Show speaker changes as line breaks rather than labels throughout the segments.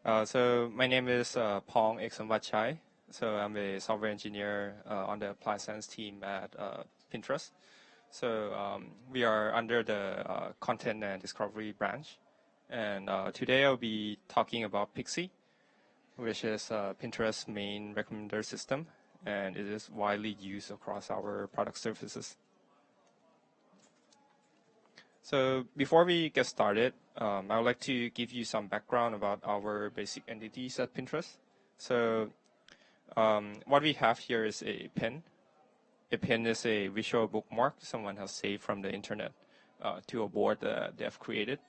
So my name is Pong Eksombatchai. So I'm a software engineer on the applied science team at Pinterest. So we are under the content and discovery branch. And today I'll be talking about Pixie, which is Pinterest's main recommender system, and it is widely used across our product services. So before we get started, I would like to give you some background about our basic entities at Pinterest. So what we have here is a pin. A pin is a visual bookmark someone has saved from the internet to a board that they have created.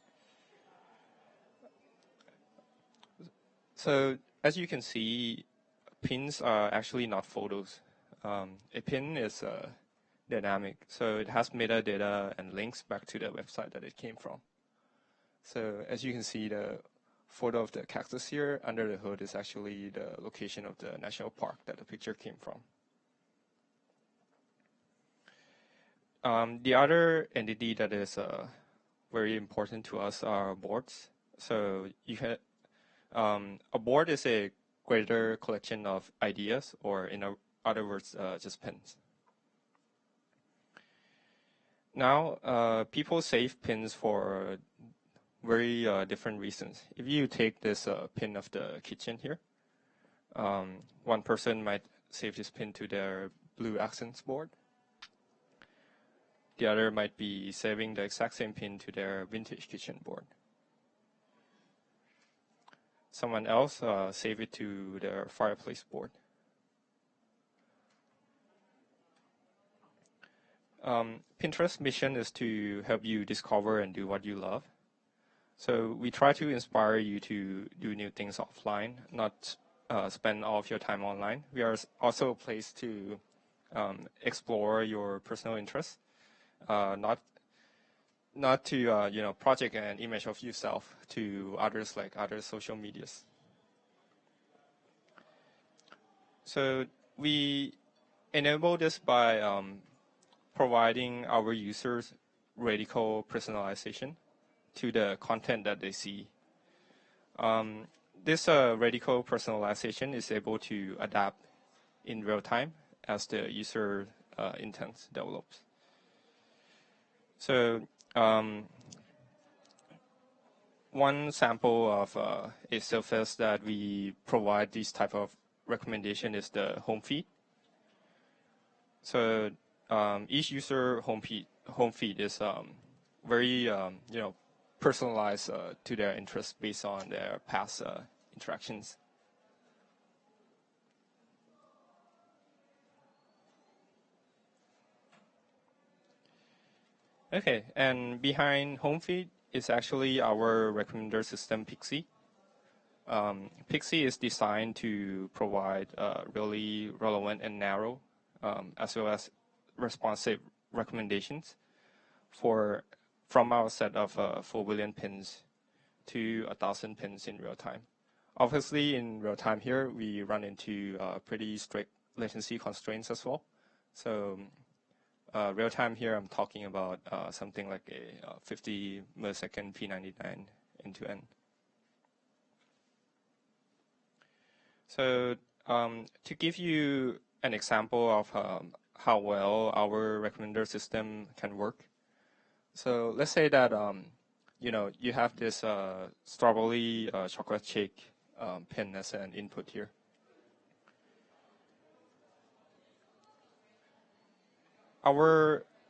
So as you can see, pins are actually not photos. A pin is dynamic, so it has metadata and links back to the website that it came from. So as you can see, the photo of the cactus here under the hood is actually the location of the national park that the picture came from. The other entity that is very important to us are boards. So you can, a board is a greater collection of ideas, or in other words, just pins. Now, people save pins for very different reasons. If you take this pin of the kitchen here, one person might save this pin to their blue accents board. The other might be saving the exact same pin to their vintage kitchen board. Someone else save it to their fireplace board. Pinterest's mission is to help you discover and do what you love. So we try to inspire you to do new things offline, not spend all of your time online. We are also a place to explore your personal interests, not to project an image of yourself to others like other social medias. So we enable this by providing our users radical personalization to the content that they see. This radical personalization is able to adapt in real time as the user intent develops. So one sample of a surface that we provide this type of recommendation is the home feed. So each user home feed is very personalized to their interests based on their past interactions. Okay, and behind home feed is actually our recommender system, Pixie. Pixie is designed to provide really relevant and narrow, as well as responsive recommendations from our set of 4 billion pins to 1,000 pins in real time. Obviously, in real time here, we run into pretty strict latency constraints as well. So real time here, I'm talking about something like a 50 millisecond P99 end-to-end. So to give you an example of how well our recommender system can work. So let's say that you have this strawberry chocolate shake pin as an input here.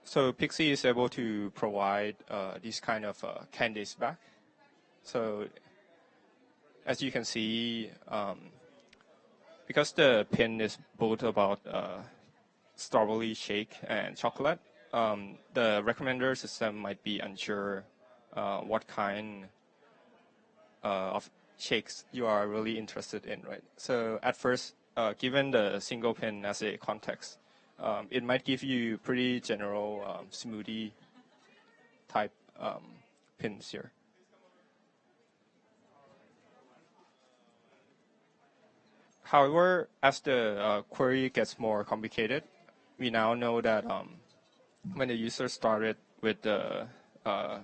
So Pixie is able to provide these kind of candies back. So as you can see, because the pin is both about strawberry shake and chocolate, the recommender system might be unsure what kind of shakes you are really interested in, right? So at first, given the single pin as a context, it might give you pretty general smoothie type pins here. However, as the query gets more complicated, we now know that when the user started with the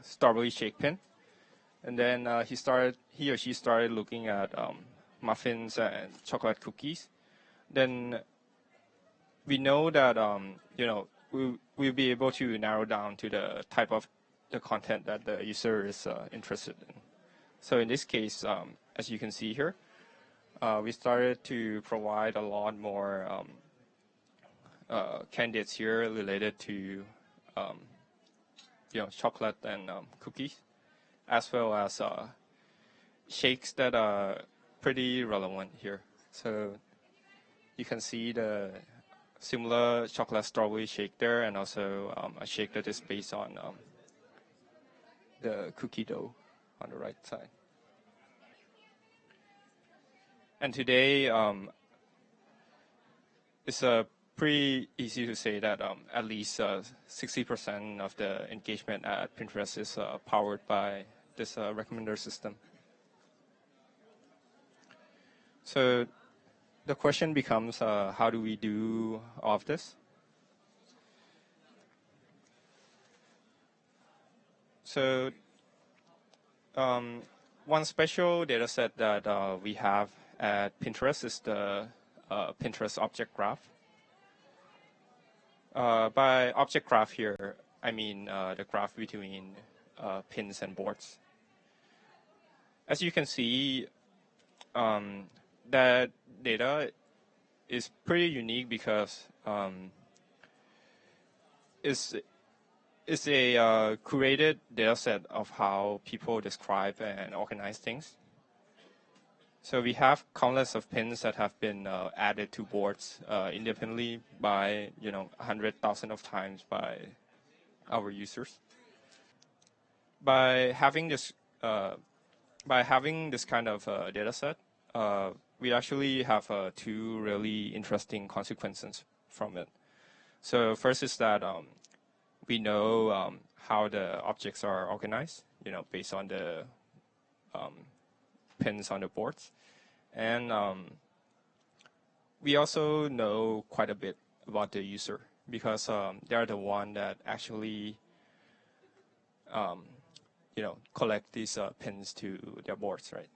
strawberry shake pin, And then he or she started looking at muffins and chocolate cookies. Then we know that we'll be able to narrow down to the type of the content that the user is interested in. So in this case, as you can see here, we started to provide a lot more candidates here related to chocolate and cookies, as well as shakes that are pretty relevant here. So you can see the similar chocolate strawberry shake there, and also a shake that is based on the cookie dough on the right side. And today, it's pretty easy to say that at least 60% of the engagement at Pinterest is powered by this recommender system. So the question becomes, how do we do all of this? So one special data set that we have at Pinterest is the Pinterest object graph. By object graph here, I mean the graph between pins and boards. As you can see, that data is pretty unique because it's a curated data set of how people describe and organize things. So we have countless of pins that have been added to boards independently by 100,000 of times by our users. By having this kind of data set, we actually have two really interesting consequences from it. So first is that we know how the objects are organized, based on the pins on the boards. And we also know quite a bit about the user because they are the one that actually collect these pins to their boards, right?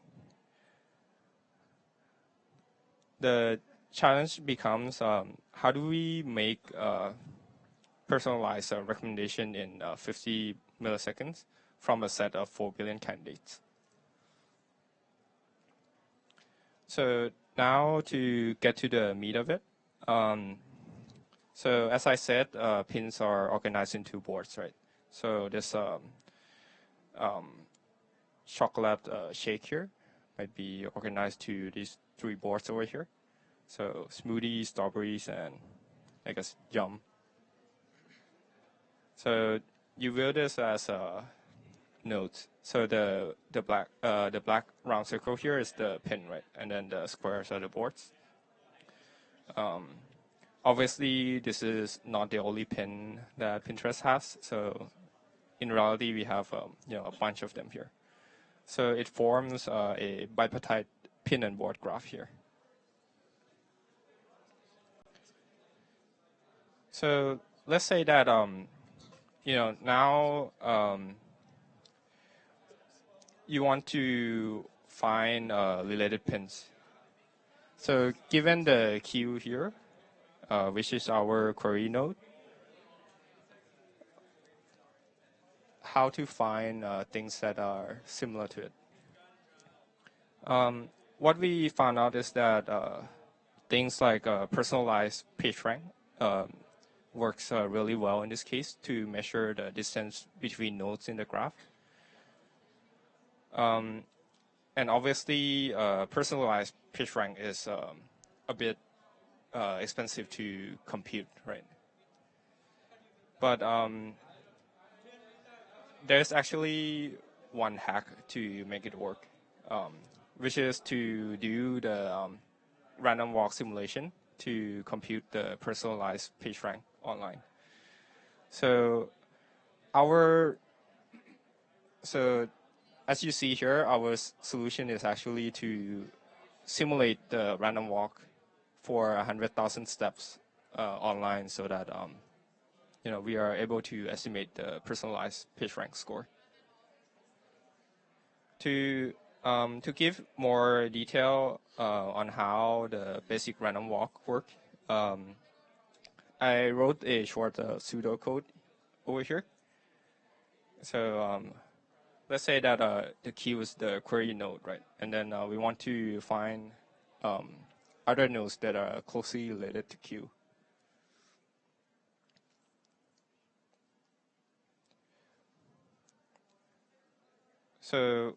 The challenge becomes how do we make personalized recommendation in 50 milliseconds from a set of 4 billion candidates. So now to get to the meat of it. So as I said, pins are organized into boards, right? So this chocolate shake here might be organized to these 3 boards over here. So smoothies, strawberries, and I guess yum. So you view this as nodes. So the black round circle here is the pin, right? And then the squares are the boards. Obviously, this is not the only pin that Pinterest has. So in reality, we have a bunch of them here. So it forms a bipartite pin and board graph here. So let's say that now you want to find related pins. So given the queue here, which is our query node, how to find things that are similar to it. What we found out is that things like personalized PageRank works really well in this case to measure the distance between nodes in the graph. And obviously, personalized PageRank is a bit expensive to compute, right? But there's actually one hack to make it work, which is to do the random walk simulation to compute the personalized PageRank online. So as you see here, our solution is actually to simulate the random walk for 100,000 steps online, so that we are able to estimate the personalized PageRank score. To give more detail on how the basic random walk work, I wrote a short pseudocode over here. So let's say that the queue is the query node, right? And then we want to find other nodes that are closely related to queue. So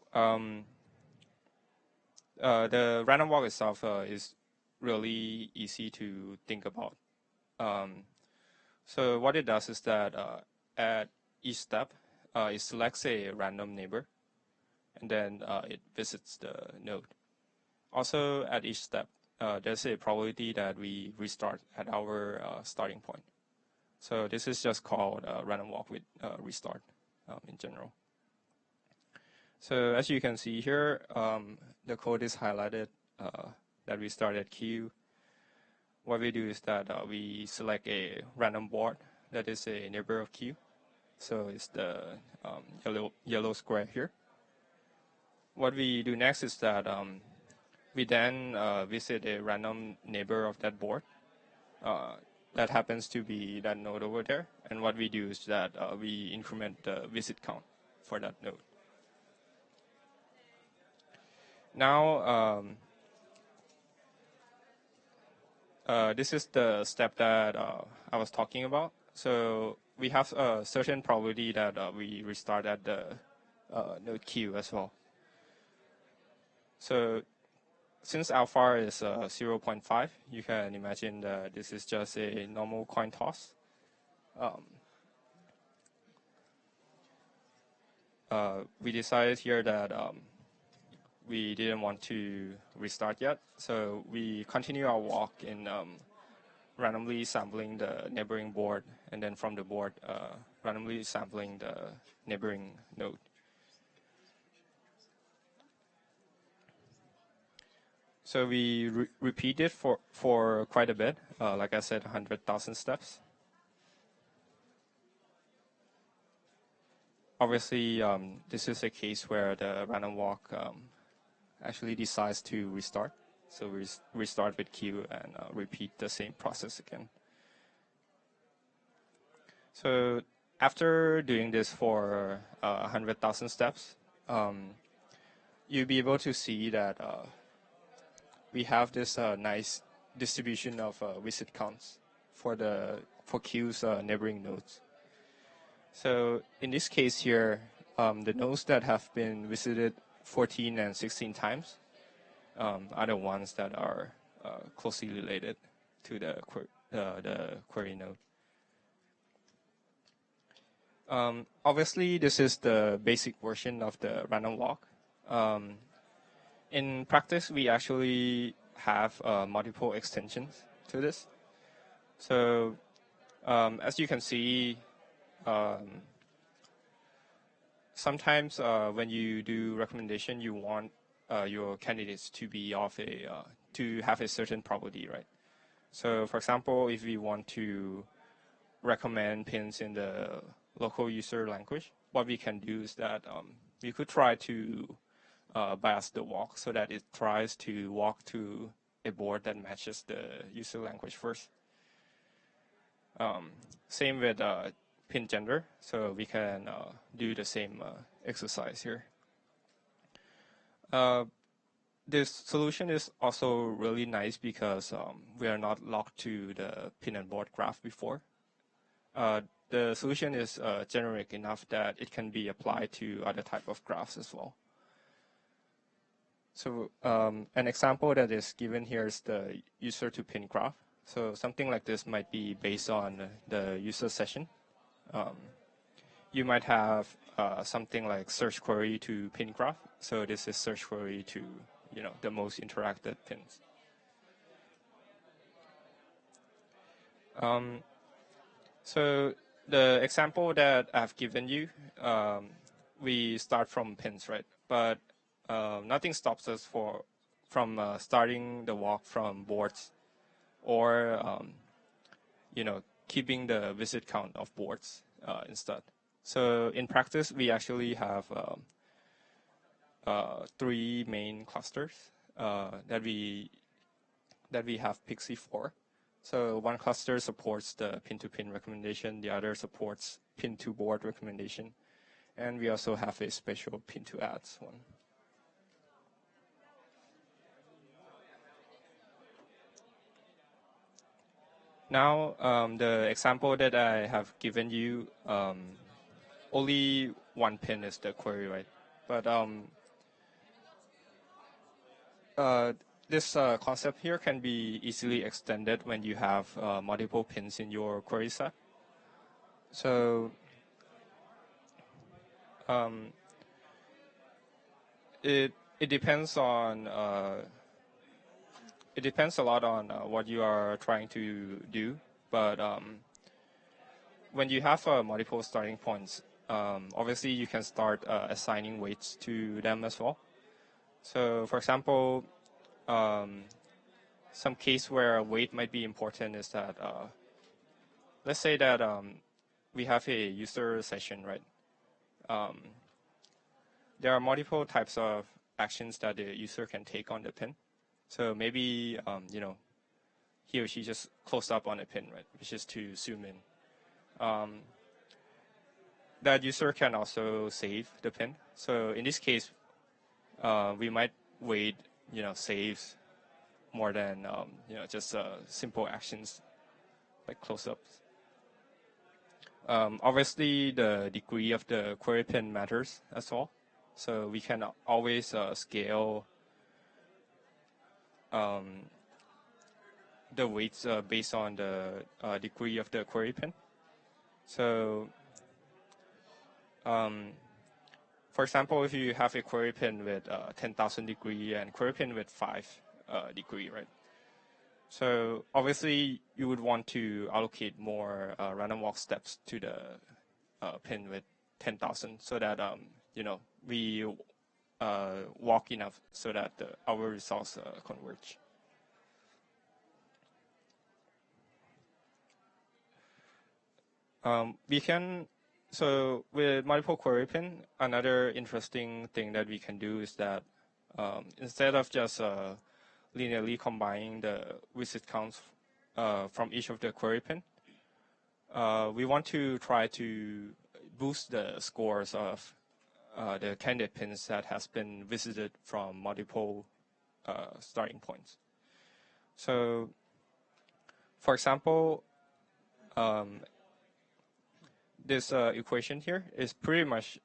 the random walk itself is really easy to think about. So what it does is that at each step, it selects a random neighbor, and then it visits the node. Also, at each step, there's a probability that we restart at our starting point. So this is just called random walk with restart in general. So as you can see here, the code is highlighted that we start at queue. What we do is that we select a random board that is a neighbor of queue. So it's the yellow square here. What we do next is that we then visit a random neighbor of that board. That happens to be that node over there. And what we do is that we increment the visit count for that node. Now, this is the step that I was talking about. So we have a certain probability that we restart at the node queue as well. So since alpha is 0.5, you can imagine that this is just a normal coin toss. We decided here that we didn't want to restart yet, so we continue our walk in randomly sampling the neighboring board, and then from the board, randomly sampling the neighboring node. So we repeat it for quite a bit, like I said, 100,000 steps. Obviously, this is a case where the random walk actually decides to restart. So we restart with queue and repeat the same process again. So after doing this for 100,000 steps, you'll be able to see that we have this nice distribution of visit counts for queue's neighboring nodes. So in this case here, the nodes that have been visited 14 and 16 times are the ones that are closely related to the query node. Obviously, this is the basic version of the random walk. In practice, we actually have multiple extensions to this. So as you can see, sometimes when you do recommendation, you want your candidates to be of to have a certain probability, right? So for example, if we want to recommend pins in the local user language, what we can do is that we could try to bias the walk so that it tries to walk to a board that matches the user language first. Same with pin gender, so we can do the same exercise here. This solution is also really nice because we are not locked to the pin and board graph before. The solution is generic enough that it can be applied to other type of graphs as well. So an example that is given here is the user to pin graph. So something like this might be based on the user session. You might have something like search query to pin graph. So this is search query to the most interacted pins. So the example that I've given you, we start from pins, right? But nothing stops us from starting the walk from boards, or keeping the visit count of boards instead. So in practice, we actually have three main clusters that we have Pixie for. So one cluster supports the pin-to-pin recommendation, the other supports pin-to-board recommendation, and we also have a special pin-to-ads one. Now, the example that I have given you, only one pin is the query, right? But this concept here can be easily extended when you have multiple pins in your query set. So it depends on it depends a lot on what you are trying to do, but when you have multiple starting points, obviously you can start assigning weights to them as well. So for example, some case where a weight might be important is that let's say that we have a user session, right? There are multiple types of actions that the user can take on the pin. So maybe he or she just closed up on a pin, right, which is to zoom in. That user can also save the pin. So in this case, we might wait, saves more than just simple actions like close-ups. Obviously, the degree of the query pin matters as well. So we can always scale the weights based on the degree of the query pin. So, for example, if you have a query pin with 10,000 degree and query pin with 5 degree, right? So obviously you would want to allocate more random walk steps to the pin with 10,000 so that we walk enough so that our results converge. So with multiple query pin, another interesting thing that we can do is that instead of just linearly combining the visit counts from each of the query pin, we want to try to boost the scores of the candidate pins that has been visited from multiple starting points. So, for example, this equation here is pretty much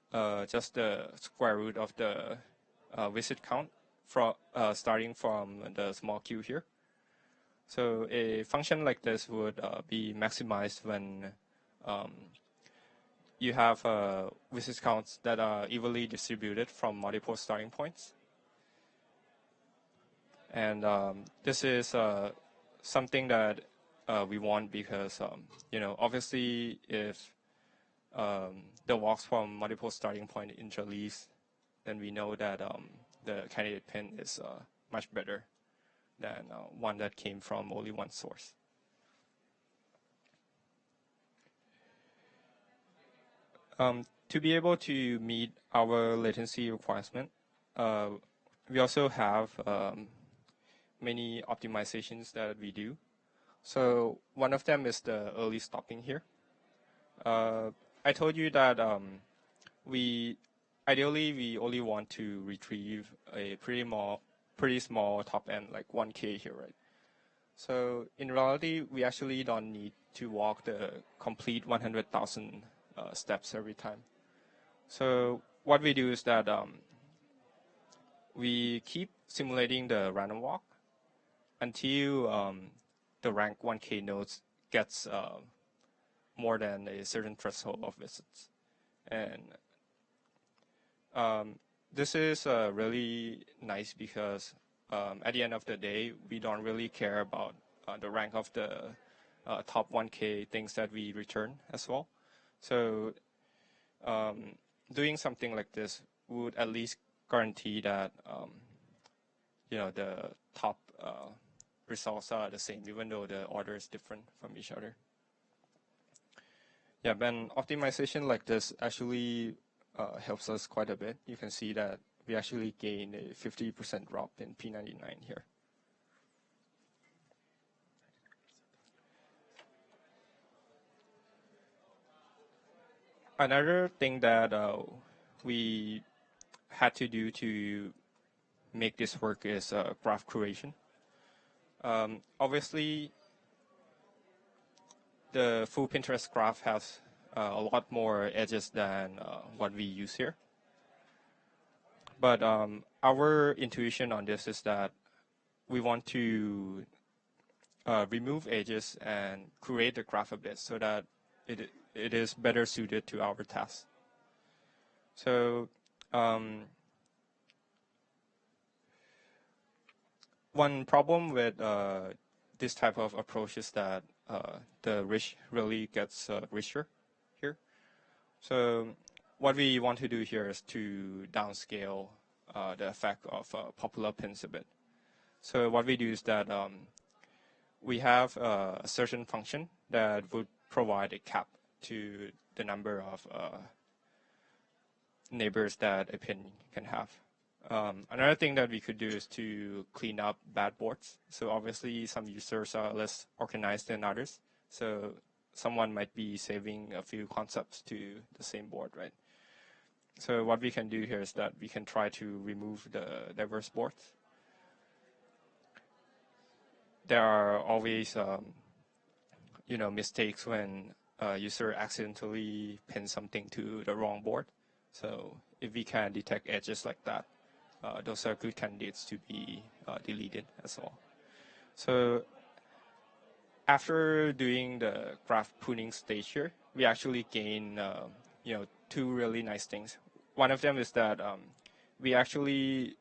just the square root of the visit count from starting from the small q here. So a function like this would be maximized when you have visit counts that are evenly distributed from multiple starting points. And this is something that we want because, obviously if the walks from multiple starting point interleaves, then we know that the candidate pin is much better than one that came from only one source. To be able to meet our latency requirement, we also have many optimizations that we do. So one of them is the early stopping here. I told you that ideally we only want to retrieve a pretty small top end, like 1K here, right? So in reality, we actually don't need to walk the complete 100,000 steps every time. So what we do is that we keep simulating the random walk until the rank 1K nodes gets more than a certain threshold of visits. And this is really nice because at the end of the day, we don't really care about the rank of the top 1K things that we return as well. So doing something like this would at least guarantee that the top results are the same, even though the order is different from each other. Yeah, but optimization like this actually helps us quite a bit. You can see that we actually gain a 50% drop in P99 here. Another thing that we had to do to make this work is graph curation. Obviously, the full Pinterest graph has a lot more edges than what we use here. But our intuition on this is that we want to remove edges and create the graph a bit so that it is better suited to our task. So one problem with this type of approach is that the rich really gets richer here. So what we want to do here is to downscale the effect of popular pins a bit. So what we do is that we have a certain function that would provide a cap to the number of neighbors that a pin can have. Another thing that we could do is to clean up bad boards. So obviously some users are less organized than others. So someone might be saving a few concepts to the same board, right? So what we can do here is that we can try to remove the diverse boards. There are always, mistakes when a user accidentally pins something to the wrong board. So if we can detect edges like that, those are good candidates to be deleted as well. So after doing the graph pruning stage here, we actually gain, two really nice things. One of them is that we actually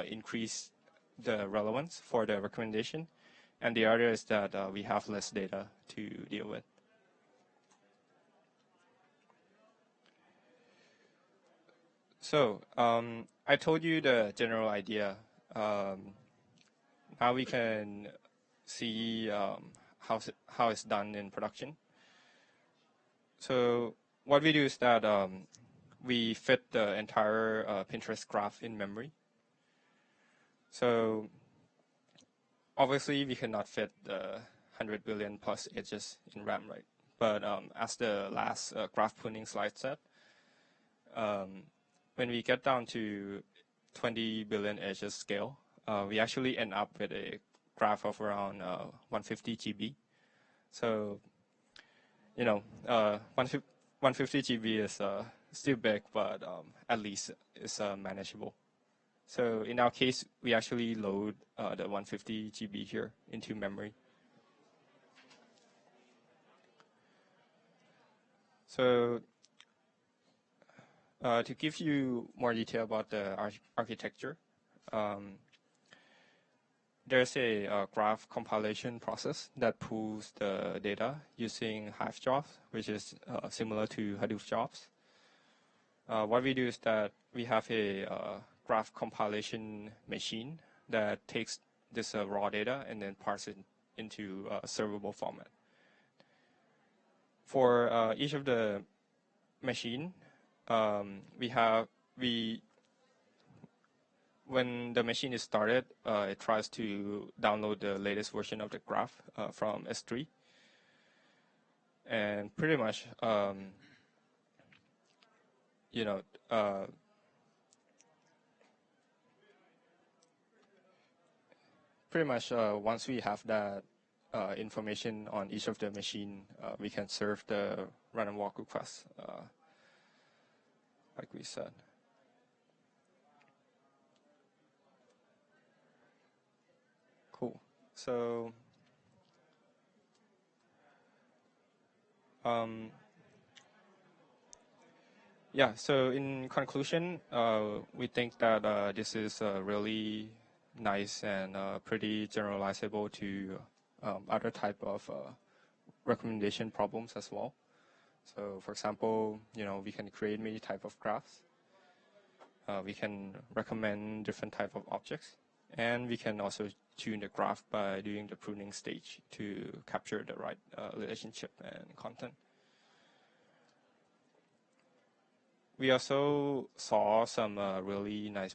increase the relevance for the recommendation, and the other is that we have less data to deal with. So I told you the general idea. Now we can see how it's done in production. So what we do is that we fit the entire Pinterest graph in memory. So obviously we cannot fit the 100 billion plus edges in RAM, right? But as the last graph pruning slide said, when we get down to 20 billion edges scale, we actually end up with a graph of around 150 GB. So, 150 GB is still big, but at least it's manageable. So in our case, we actually load the 150 GB here into memory. So to give you more detail about the architecture, there's a graph compilation process that pulls the data using Hive jobs, which is similar to Hadoop jobs. What we do is that we have a graph compilation machine that takes this raw data and then parses it into a servable format. For each of the machine, when the machine is started, it tries to download the latest version of the graph from S3. And pretty much, once we have that information on each of the machine, we can serve the random walk request, like we said. Cool. So so in conclusion, we think that this is really nice and pretty generalizable to other type of recommendation problems as well. So for example, we can create many type of graphs. We can recommend different type of objects, and we can also tune the graph by doing the pruning stage to capture the right relationship and content. we also saw some really nice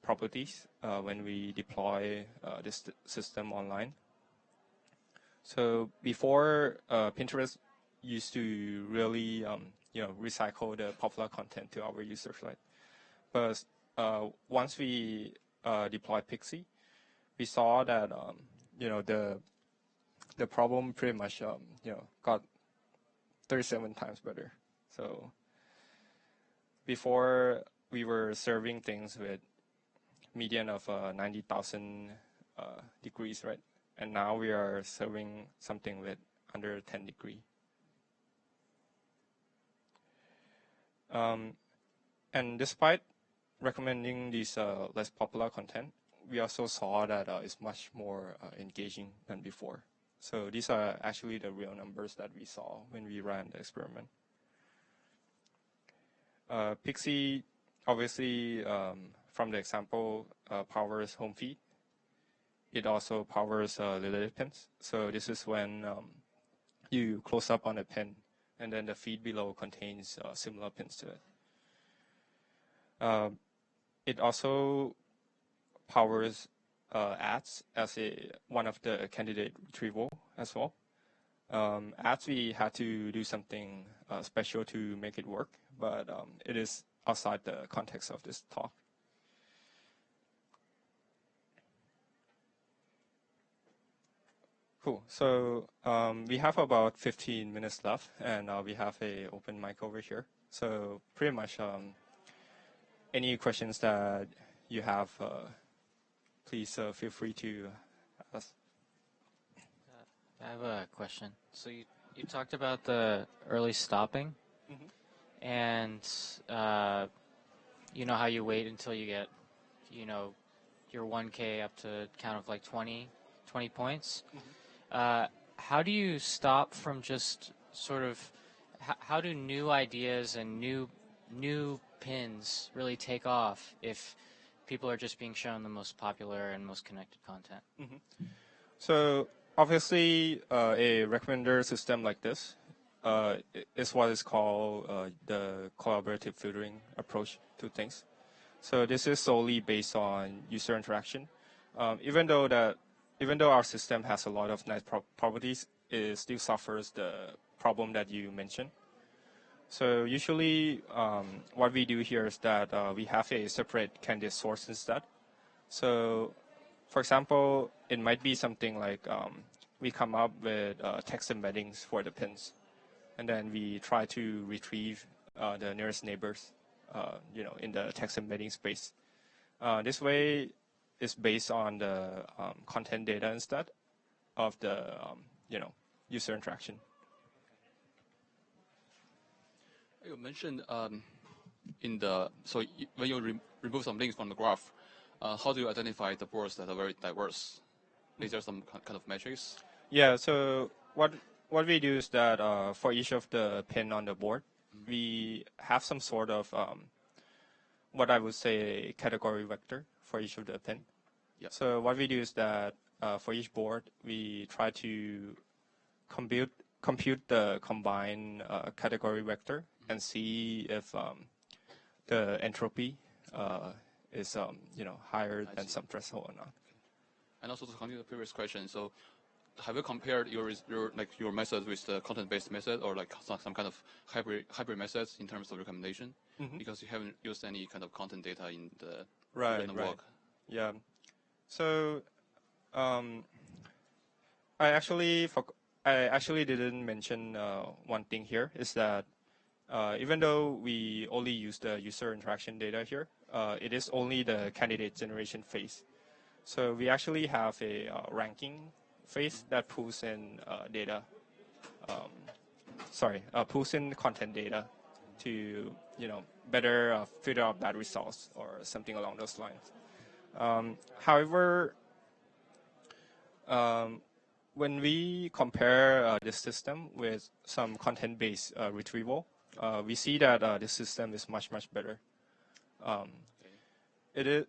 properties when we deploy this system online. So before, Pinterest used to really recycle the popular content to our users, right? But once we deployed Pixie, we saw that the problem pretty much got 37 times better. So before, we were serving things with median of 90,000 degrees, right? And now we are serving something with under 10 degree. And despite recommending these less popular content, we also saw that it's much more engaging than before. So these are actually the real numbers that we saw when we ran the experiment. Pixie, obviously, from the example, powers home feed. It also powers lily pins. So this is when you close up on a pin, and then the feed below contains similar pins to it. It also powers ads as one of the candidate retrieval as well. Ads, we had to do something special to make it work, but it is outside the context of this talk. Cool. So we have about 15 minutes left, and we have an open mic over here. So pretty much any questions that you have, please feel free to ask.
I have a question. So you talked about the early stopping, and you know how you wait until you get, your 1K up to count of like 20 points. How do you stop from just sort of, how do new ideas and new pins really take off if people are just being shown the most popular and most connected content?
So obviously, a recommender system like this is what is called the collaborative filtering approach to things. So this is solely based on user interaction. Even though our system has a lot of nice properties, it still suffers the problem that you mentioned. So usually, what we do here is that we have a separate candidate source instead. So, for example, it might be something like we come up with text embeddings for the pins, and then we try to retrieve the nearest neighbors, in the text embedding space. This way is based on the content data instead of the user interaction.
You mentioned when you remove some links from the graph, how do you identify the boards that are very diverse? Is there some kind of metrics?
Yeah. So what we do is that for each of the pin on the board, we have some sort of what I would say a category vector for each of the pin.
Yeah.
So what we do is that for each board, we try to compute the combined category vector and see if the entropy is higher than some threshold or not.
And also to continue the previous question, so have you compared your method with the content-based method, or like some kind of hybrid methods in terms of recommendation? Because you haven't used any kind of content data in the work.
Yeah. So I actually didn't mention one thing here is that even though we only use the user interaction data here, it is only the candidate generation phase. So we actually have a ranking phase that pulls in data. Pulls in content data to better filter out bad results or something along those lines. However, when we compare this system with some content-based retrieval, we see that this system is much better. It is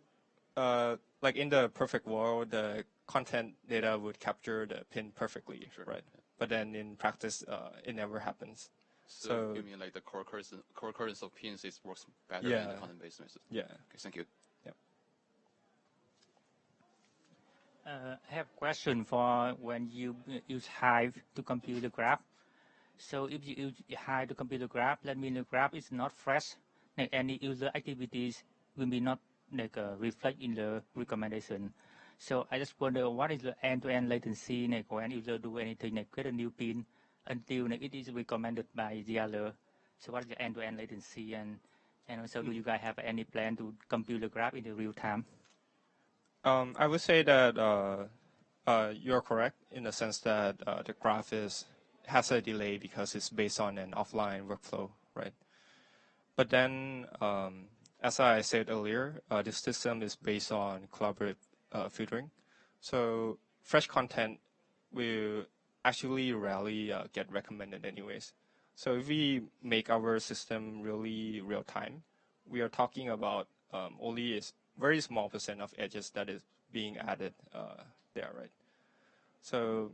like in the perfect world, the content data would capture the pin perfectly, right? Yeah. But then in practice, it never happens.
So you mean like the co-occurrence of pins works better
Yeah.
in the content-based method?
Yeah.
Okay, thank you.
I have a question for when you use Hive to compute the graph. So if you use Hive to compute the graph, that means the graph is not fresh. Like any user activities will be not like reflect in the recommendation. So I just wonder what is the end-to-end latency like when user do anything like create a new pin until like, it is recommended by the other. So what is the end-to-end latency and also do you guys have any plan to compute the graph in the real time?
I would say that you're correct in the sense that the graph has a delay because it's based on an offline workflow, right? But then, as I said earlier, this system is based on collaborative filtering. So fresh content will actually rarely get recommended anyways. So if we make our system really real time, we are talking about only a very small % of edges that is being added there, right? So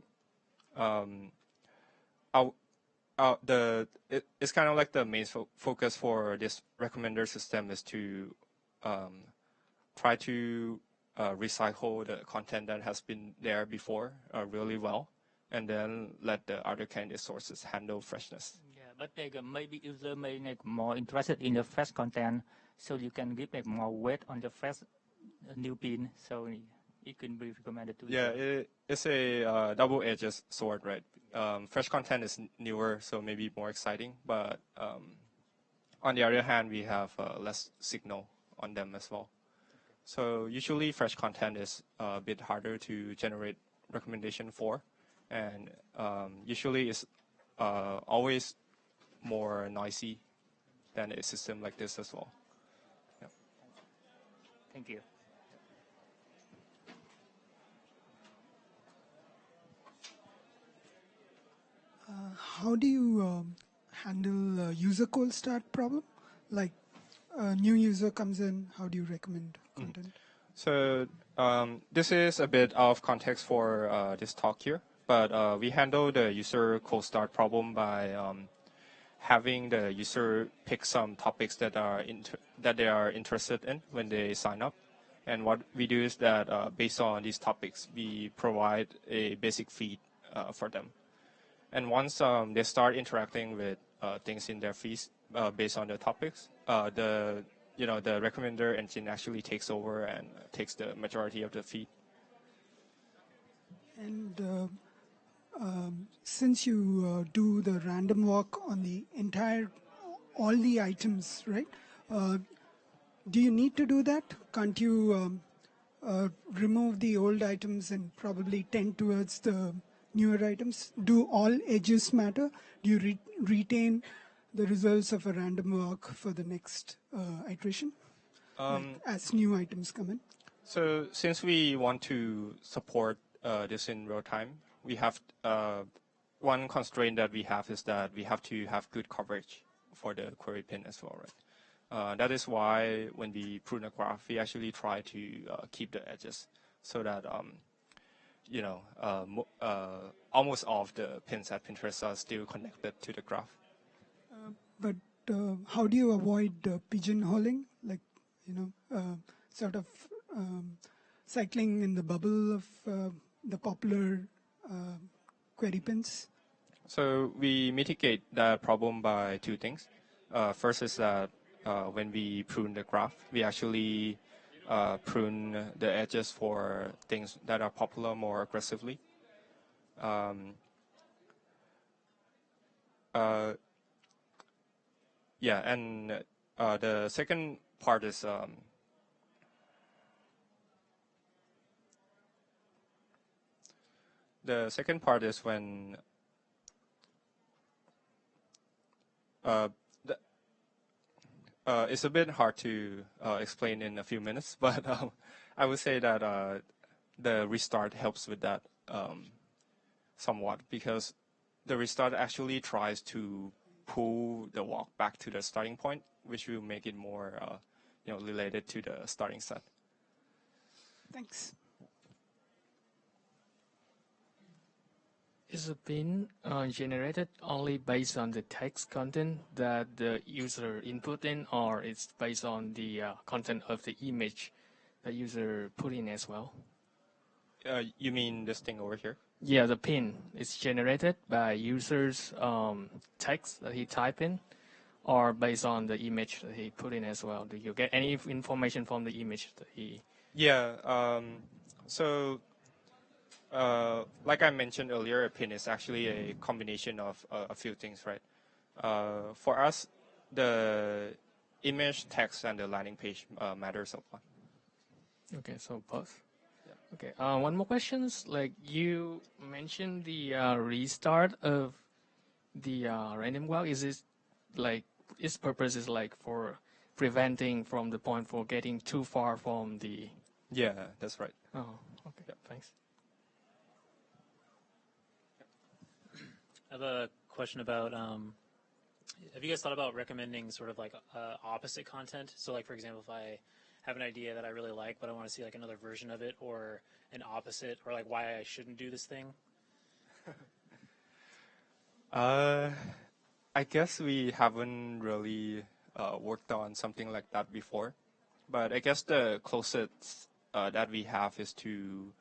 it's kind of like the main focus for this recommender system is to try to recycle the content that has been there before really well, and then let the other candidate sources handle freshness.
Yeah, but like, maybe user may like more interested in the fresh content, so you can give like more weight on the fresh new pin, so it can be recommended to.
Yeah, it's a double-edged sword, right? Fresh content is newer, so maybe more exciting, but on the other hand, we have less signal on them as well. So usually fresh content is a bit harder to generate recommendation for, and usually it's always more noisy than a system like this as well. Yeah.
Thank you.
How do you handle user cold start problem? Like a new user comes in, how do you recommend content?
So this is a bit out of context for this talk here, but we handle the user cold start problem by having the user pick some topics that they are interested in when they sign up. And what we do is that based on these topics, we provide a basic feed for them. And once they start interacting with things in their feeds based on the topics, the recommender engine actually takes over and takes the majority of the feed.
And since you do the random walk on the all the items, right? Do you need to do that? Can't you remove the old items and probably tend towards the newer items? Do all edges matter? Do you retain the results of a random walk for the next iteration as new items come in?
So since we want to support this in real time, we have one constraint that we have is that we have to have good coverage for the query pin as well, right? That is why when we prune a graph, we actually try to keep the edges so that almost all of the pins at Pinterest are still connected to the graph.
But how do you avoid pigeonholing? Like, sort of cycling in the bubble of the popular query pins?
So we mitigate that problem by two things. First is that when we prune the graph, we actually prune the edges for things that are popular more aggressively. And the second part is when it's a bit hard to explain in a few minutes, but I would say that the restart helps with that somewhat, because the restart actually tries to pull the walk back to the starting point, which will make it more related to the starting set.
Thanks.
is a pin generated only based on the text content that the user input in, or it's based on the content of the image the user put in as well?
You mean this thing over here?
Yeah, the pin is generated by user's text that he type in, or based on the image that he put in as well. Do you get any information from the image that he?
Yeah. So, like I mentioned earlier, a pin is actually a combination of a few things, right? For us, the image, text, and the landing page matters a lot.
Okay, so both. Yeah. Okay. One more question is, like you mentioned the restart of the random walk. Is it like its purpose is like for preventing from the point for getting too far from the?
Yeah, that's right.
Oh, okay. Yeah, thanks.
I have a question about, have you guys thought about recommending sort of like opposite content? So like, for example, if I have an idea that I really like, but I want to see like another version of it, or an opposite, or like why I shouldn't do this thing?
I guess we haven't really worked on something like that before, but I guess the closest that we have is to,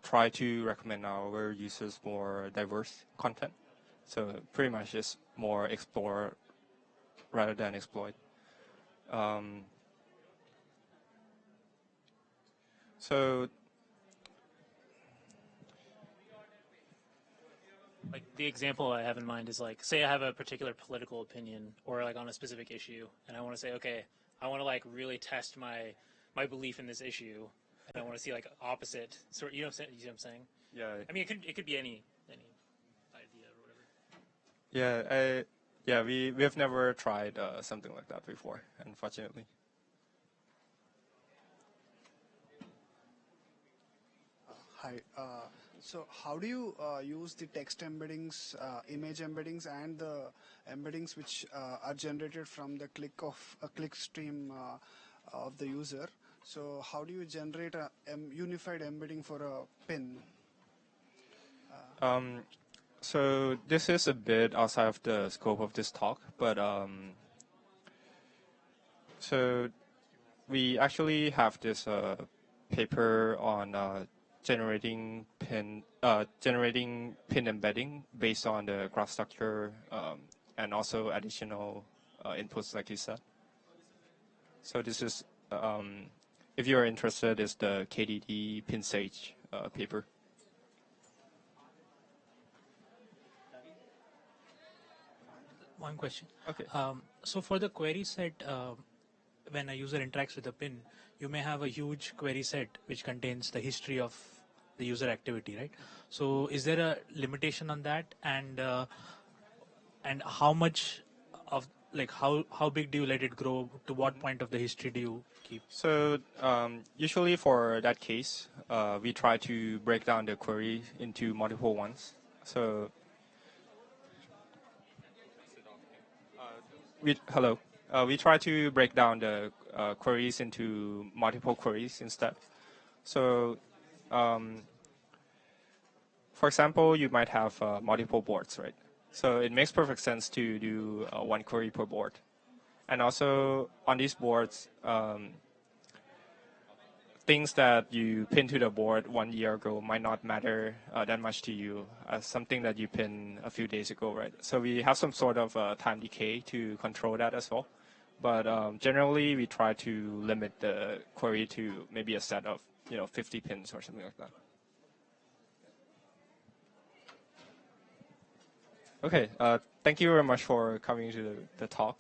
try to recommend our users more diverse content. So pretty much just more explore rather than exploit. So
Like the example I have in mind is like, say I have a particular political opinion or like on a specific issue, and I want to say, okay, I want to like really test my belief in this issue, and I want to see like opposite sort. You know what I'm saying?
yeah,
I mean, it could be any idea or whatever.
we've never tried something like that before, unfortunately.
Hi. So how do you use the text embeddings, image embeddings, and the embeddings which are generated from the click stream of the user? So how do you generate a unified embedding for a pin?
So this is a bit outside of the scope of this talk, but so we actually have this paper on generating pin embedding based on the graph structure and also additional inputs, like you said. So this is, if you're interested, is the KDD pin sage paper.
One question.
Okay.
So for the query set, when a user interacts with a pin, you may have a huge query set which contains the history of the user activity, right? So is there a limitation on that, and how much of, like, how big do you let it grow? To what point of the history do you keep?
So usually for that case, we try to break down the query into multiple ones. So we try to break down the queries into multiple queries instead. So, for example, you might have multiple boards, right? So it makes perfect sense to do one query per board. And also on these boards, things that you pin to the board 1 year ago might not matter that much to you as something that you pin a few days ago, right? So we have some sort of time decay to control that as well. But generally, we try to limit the query to maybe a set of 50 pins or something like that. Okay, thank you very much for coming to the talk.